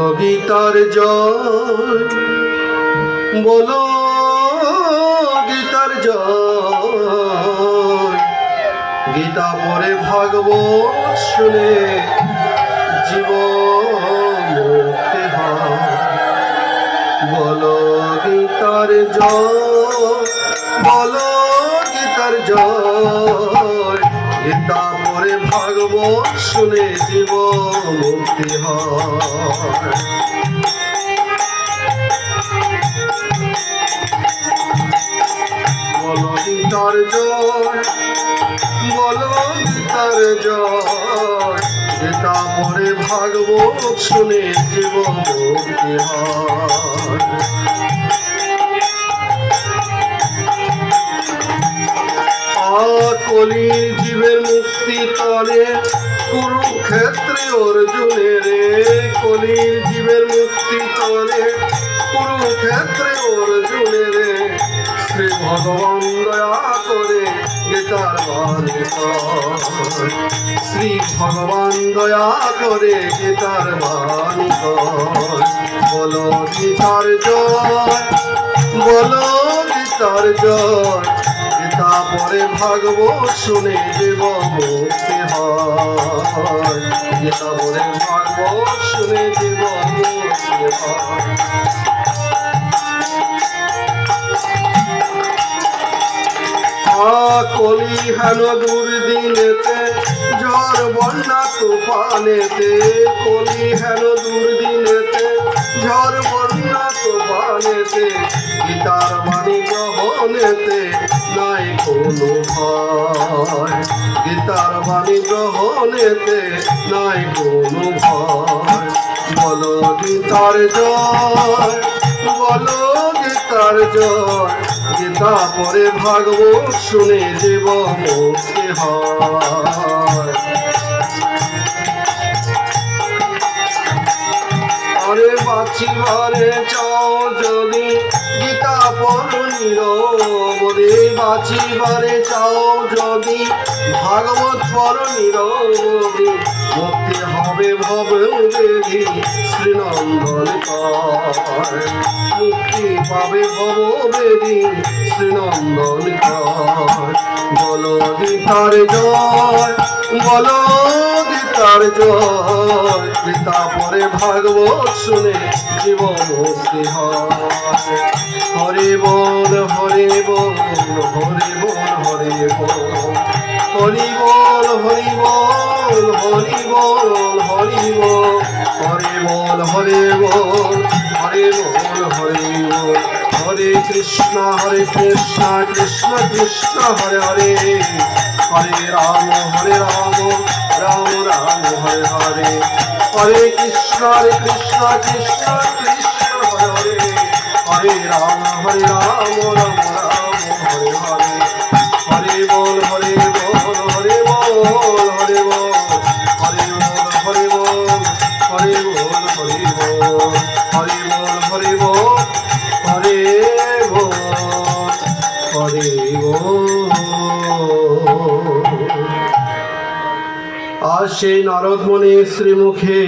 বলো গীতার জয়, বলো গীতার জয়। গীতা পড়ে ভাগবত শুনে জীবন মুক্তি হয়। বলো গীতার জয়, বলো গীতার জয়। গীতা পড়ে ভাগবত শুনে জীবন মুক্তি হয়। বলো গীতার জয়, বলো গীতার জয়। গীতা পড়ে ভাগবত শুনে জীবন মুক্তি হয়। কলির জীবের মুক্তি তরে কুরুক্ষেত্রে অর্জুনের, কলির জীবের মুক্তি তরে কুরুক্ষেত্রে অর্জুনের। শ্রী ভগবান দয়া করে গীতার বাণী কর, শ্রী ভগবান দয়া করে গীতার বাণী কর। বলো গীতার জয়, বলো গীতার জয়। গীতা পড়ে ভাগবত শুনে জীবন মুক্তি হয়। গীতা পড়ে ভাগবত শুনে জীবন মুক্তি হয়। কলি হেন দুর্দিনেতে ঝড় বন্যা তুফানেতে, কলি হেন দুর্দিনেতে ঝড় বন্যা তুফানেতে। গীতার বাণী গ্রহণেতে নাই কোনো ভয়, গীতার বাণী গ্রহণেতে নাই কোনো ভয়। বলো গীতার জয়, বলো গীতার জয়। গীতা পড়ে ভাগবত শুনে জীবন মুক্তি হয়। আরে বাঁচিবারে চাও যদি গীতা পড়ো নীরবে, বাঁচিবারে চাও যদি ভাগবত পড়ো নীরবে। মুক্তি হবে ভববেদী শ্রীনন্দন কর, মুক্তি পাবে ভববেদী শ্রীনন্দন কর। বলো গীতার জয়, বলো গীতার জয়। গীতা পড়ে ভাগবত শুনে জীবন মুক্তি হয়। হরি বল হরি বল হরি বল হরি বল, হরি বল হরি বল হরি বল হরি বল, হরি বল হরি বল হরি বল হরি বল। হরে কৃষ্ণ কৃষ্ণ কৃষ্ণ হরে হরে, হরে রাম রাম রাম হরে হরে। হরে কৃষ্ণ কৃষ্ণ কৃষ্ণ হরে হরে, হরে রাম রাম রাম হরে হরে। হরে বল হরে বল হরে বল হরে বল, হরে বল হরে বল হরে বল হরে বল, হরে বল হরে বল হরে বল হরে বল। আর সেই নারদ মুনির শ্রীমুখে